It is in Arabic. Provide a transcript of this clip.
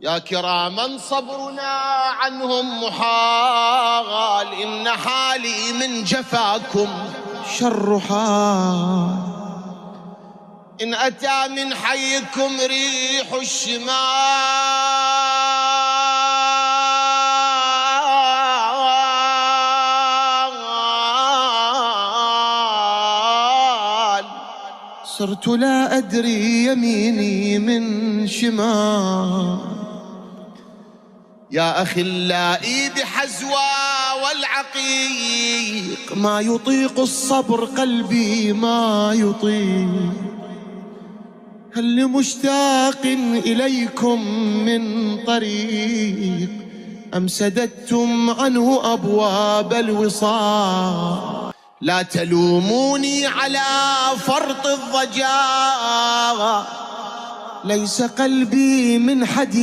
يا كراما صبرنا عنهم محال، إن حالي من جفاكم شر حال. إن أتى من حيكم ريح الشمال صرت لا أدري يميني من شمال. يا أخلائي بحزوى والعقيق، ما يطيق الصبر قلبي ما يطيق. هل لمشتاق إليكم من طريق، أم سددتم عنه أبواب الوصال؟ لا تلوموني على فرط الضجاع، ليس قلبي من حديد